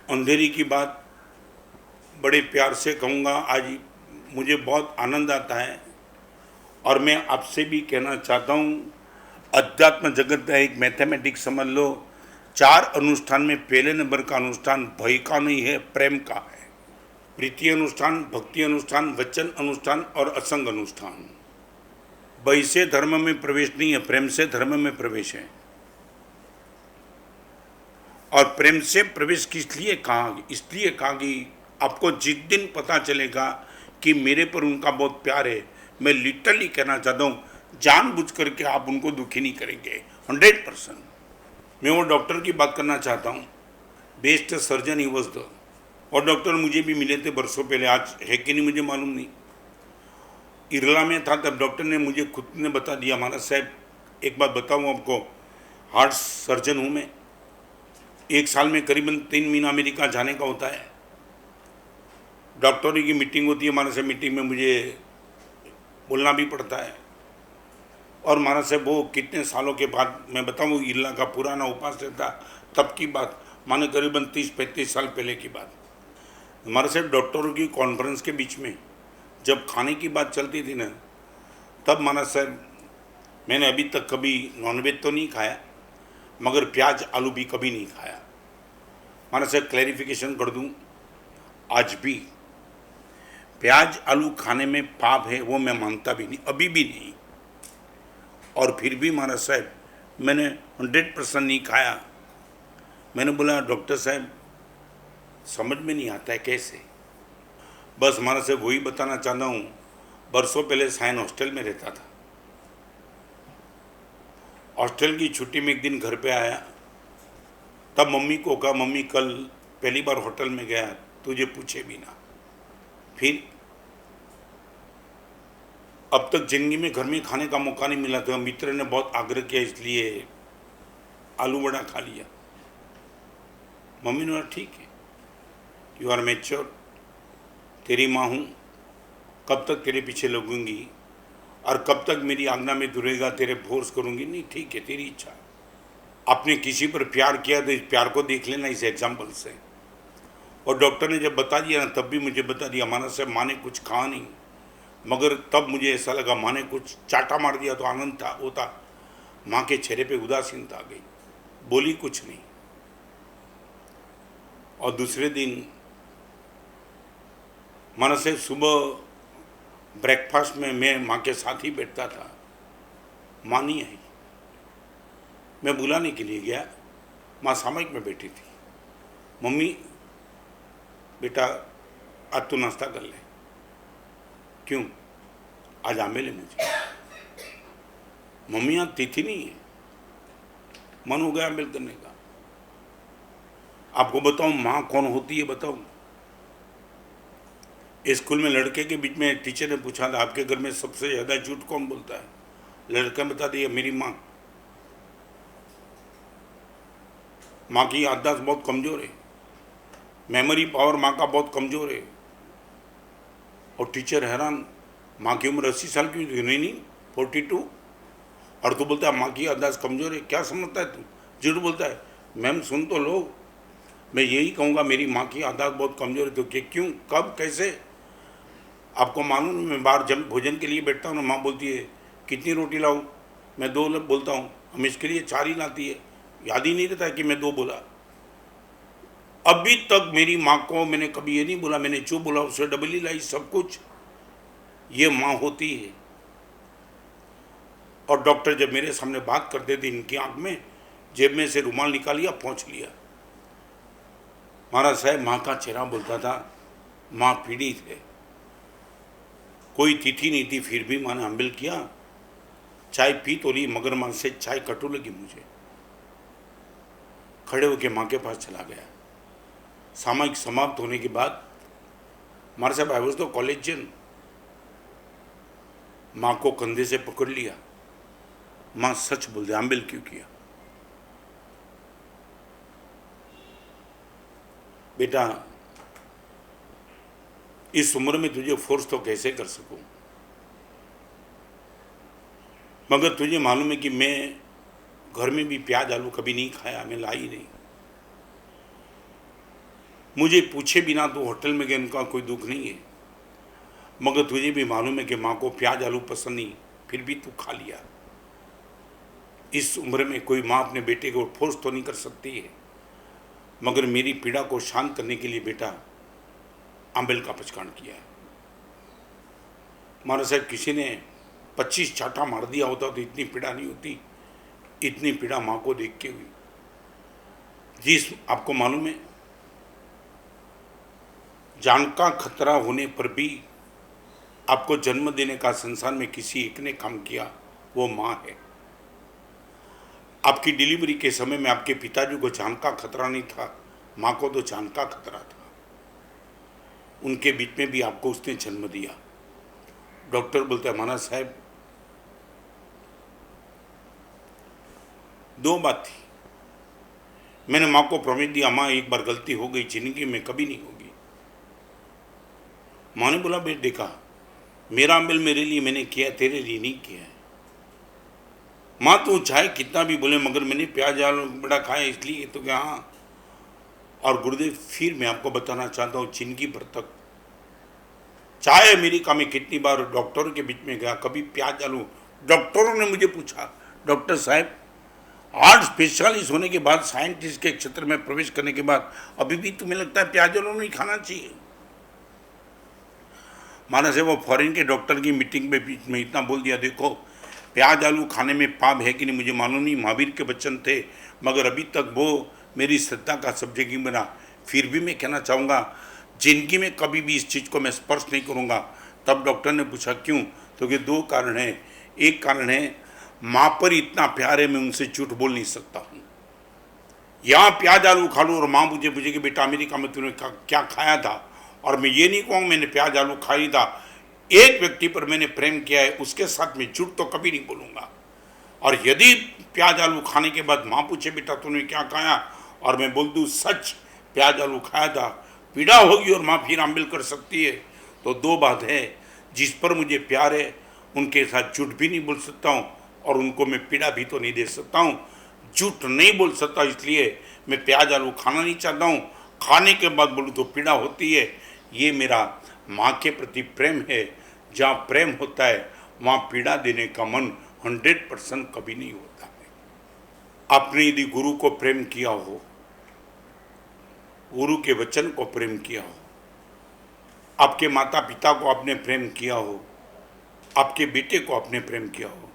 अंधेरी की बात बड़े प्यार से कहूँगा। आज मुझे बहुत आनंद आता है और मैं आपसे भी कहना चाहता हूँ, अध्यात्म जगत का एक मैथमेटिक्स समझ लो, 4 अनुष्ठान में पहले नंबर का अनुष्ठान भय का नहीं है, प्रेम का है। प्रीति अनुष्ठान, भक्ति अनुष्ठान, वचन अनुष्ठान और असंग अनुष्ठान। भय से धर्म में प्रवेश नहीं है, प्रेम से धर्म में प्रवेश है। और प्रेम से प्रवेश किस लिए कहा? इसलिए कहा कि आपको जिस दिन पता चलेगा कि मेरे पर उनका बहुत प्यार है, मैं लिटरली कहना चाहता हूँ, जानबूझ करके आप उनको दुखी नहीं करेंगे, 100%। मैं वो डॉक्टर की बात करना चाहता हूँ, best surgeon he was the. और डॉक्टर मुझे भी मिले थे बरसों पहले, आज है कि नहीं मुझे मालूम नहीं। इरला में था तब डॉक्टर ने मुझे खुद ने बता दिया, महाराज साहब एक बात बताऊँ आपको, हार्ट सर्जन हूँ मैं। 1 साल में करीबन 3 महीना अमेरिका जाने का होता है। डॉक्टरों की मीटिंग होती है, महाराज साहब मीटिंग में मुझे बोलना भी पड़ता है। और महाराज साहब वो कितने सालों के बाद मैं बताऊँ, इरला का पुराना उपास्य था तब की बात, माने करीबन 30-35 साल पहले की बात। हमारे साहब डॉक्टरों की कॉन्फ्रेंस के बीच में जब खाने की बात चलती थी ना, तब महाराज साहब मैंने अभी तक कभी नॉनवेज तो नहीं खाया, मगर प्याज आलू भी कभी नहीं खाया। महाराज साहब क्लैरिफिकेशन कर दूं, आज भी प्याज आलू खाने में पाप है वो मैं मानता भी नहीं, अभी भी नहीं। और फिर भी महाराज साहब मैंने 100% नहीं खाया। मैंने बोला डॉक्टर साहब समझ में नहीं आता है कैसे। बस महाराज साहब वही बताना चाहता हूँ, बरसों पहले साइन हॉस्टल में रहता था। हॉस्टल की छुट्टी में एक दिन घर पे आया, तब मम्मी को कहा, मम्मी कल पहली बार होटल में गया, तुझे पूछे भी ना। फिर अब तक जिंदगी में घर में खाने का मौका नहीं मिला था, मित्र ने बहुत आग्रह किया इसलिए आलू वड़ा खा लिया। मम्मी ने बोला ठीक है, यू आर मैच्योर, तेरी माँ हूँ, कब तक तेरे पीछे लगूंगी और कब तक मेरी आज्ञा में तू रहेगा, तेरे फोर्स करूंगी नहीं, ठीक है तेरी इच्छा। आपने किसी पर प्यार किया तो इस प्यार को देख लेना इस एग्जाम्पल से। और डॉक्टर ने जब बता दिया ना, तब भी मुझे बता दिया, माना साहब माँ ने कुछ कहा नहीं, मगर तब मुझे ऐसा लगा माँ ने कुछ चाटा मार दिया तो आनंद था होता। माँ के चेहरे पे उदासीनता आ गई, बोली कुछ नहीं। और दूसरे दिन माना से सुबह ब्रेकफास्ट में मैं माँ के साथ ही बैठता था, माँ नहीं आई। मैं बुलाने के लिए गया, माँ सामयिक में बैठी थी। मम्मी बेटा आज तू नाश्ता कर ले। क्यों? आज आमे ले मुझे। मम्मी आज तिथि नहीं है, मन हो गया आमेल करने का। आपको बताऊं माँ कौन होती है? बताऊं, स्कूल में लड़के के बीच में टीचर ने पूछा था, आपके घर में सबसे ज़्यादा झूठ कौन बोलता है? लड़का बता दिया, मेरी माँ। माँ की याददाश्त बहुत कमज़ोर है, मेमोरी पावर माँ का बहुत कमज़ोर है। और टीचर हैरान, माँ की उम्र 80 साल की हुई? नहीं 42। और तू बोलता है माँ की याददाश्त कमज़ोर है, क्या समझता है तू? झूठ बोलता है। मैम सुन तो लो, मैं यही कहूँगा मेरी माँ की याददाश्त बहुत कमज़ोर है। तो क्यों, कब, कैसे? आपको मालूम, मैं बाहर जब भोजन के लिए बैठता हूँ ना, माँ बोलती है कितनी रोटी लाऊं? मैं 2 बोलता हूँ, हम इसके लिए 4 ही लाती है, याद ही नहीं रहता है कि मैं 2 बोला। अभी तक मेरी माँ को मैंने कभी ये नहीं बोला मैंने जो बोला उससे डबल ही लाई सब कुछ। ये माँ होती है। और डॉक्टर जब मेरे सामने बात करते थे, इनकी आंख में जेब में से रुमाल निकाल लिया, पहुँच लिया। महाराज साहब माँ का चेहरा बोलता था, माँ पीड़ित है, कोई तिथि नहीं थी, फिर भी माँ ने अम्बिल किया, चाय पी तो ली, मगर माँ से चाय कटू लगी मुझे। खड़े होकर माँ के पास चला गया। सामयिक समाप्त होने के बाद हमारे साहब आई वॉज द कॉलेजियन, माँ को कंधे से पकड़ लिया, माँ सच बोल दे, अम्बिल क्यों किया? बेटा इस उम्र में तुझे फोर्स तो कैसे कर सकूं, मगर तुझे मालूम है कि मैं घर में भी प्याज आलू कभी नहीं खाया, मैं लाई नहीं। मुझे पूछे बिना तो होटल में गए, उनका कोई दुख नहीं है, मगर तुझे भी मालूम है कि माँ को प्याज आलू पसंद नहीं, फिर भी तू खा लिया। इस उम्र में कोई माँ अपने बेटे को फोर्स तो नहीं कर सकती है, मगर मेरी पीड़ा को शांत करने के लिए बेटा आंबेल का पचकान किया है। महाराज साहब, किसी ने 25 चाटा मार दिया होता तो इतनी पीड़ा नहीं होती, इतनी पीड़ा माँ को देख के हुई। जिस आपको मालूम है, जान का खतरा होने पर भी आपको जन्म देने का संसार में किसी एक ने काम किया, वो माँ है। आपकी डिलीवरी के समय में आपके पिताजी को जान का खतरा नहीं था, माँ को तो जान का खतरा था। उनके बीच में भी आपको उसने जन्म दिया। डॉक्टर बोलते हैं, माना साहब, दो बात थी, मैंने माँ को प्रॉमिस दिया, माँ एक बार गलती हो गई, जिंदगी में कभी नहीं होगी। माँ ने बोला, बेटे देखा, मेरा अमल मेरे लिए मैंने किया, तेरे लिए नहीं किया है। माँ तू चाहे कितना भी बोले, मगर मैंने प्याज आलू बड़ा खाया इसलिए तो क्या। हाँ, और गुरुदेव फिर मैं आपको बताना चाहता हूँ, जिंदगी भर तक चाहे अमेरिका में कितनी बार डॉक्टरों के बीच में गया, कभी प्याज आलू, डॉक्टरों ने मुझे पूछा, डॉक्टर साहब हार्ट स्पेशलिस्ट होने के बाद, साइंटिस्ट के क्षेत्र में प्रवेश करने के बाद अभी भी तुम्हें लगता है प्याज आलू नहीं खाना चाहिए? माना से वो फॉरेन के डॉक्टर की मीटिंग में बीच में इतना बोल दिया, देखो प्याज आलू खाने में पाप है कि नहीं मुझे मालूम नहीं, महावीर के वचन थे, मगर अभी तक वो मेरी श्रद्धा का सब्जेक्ट नहीं बना। फिर भी मैं कहना चाहूँगा, जिंदगी में कभी भी इस चीज़ को मैं स्पर्श नहीं करूँगा। तब डॉक्टर ने पूछा क्यों, तो कि दो कारण हैं। एक कारण है, माँ पर इतना प्यार है, मैं उनसे झूठ बोल नहीं सकता हूँ। यहाँ प्याज आलू खा लूँ और माँ मुझे पूछे कि बेटा अमेरिका में तूने क्या खाया था, और मैं ये नहीं कहूँगा मैंने प्याज आलू खा ही था। एक व्यक्ति पर मैंने प्रेम किया है, उसके साथ मैं झूठ तो कभी नहीं बोलूँगा। और यदि प्याज आलू खाने के बाद माँ पूछे बेटा तूने क्या खाया, और मैं बोल दूँ सच प्याज आलू खाया था, पीड़ा होगी और माँ फिर अमल कर सकती है। तो दो बात है, जिस पर मुझे प्यार है उनके साथ झूठ भी नहीं बोल सकता हूँ, और उनको मैं पीड़ा भी तो नहीं दे सकता हूँ। झूठ नहीं बोल सकता, इसलिए मैं प्याज आलू खाना नहीं चाहता हूँ। खाने के बाद बोलूँ तो पीड़ा होती है। ये मेरा माँ के प्रति प्रेम है। जहाँ प्रेम होता है वहाँ पीड़ा देने का मन 100% कभी नहीं होता है। आपने यदि गुरु को प्रेम किया हो, गुरु के वचन को प्रेम किया हो, आपके माता पिता को आपने प्रेम किया हो, आपके बेटे को आपने प्रेम किया हो,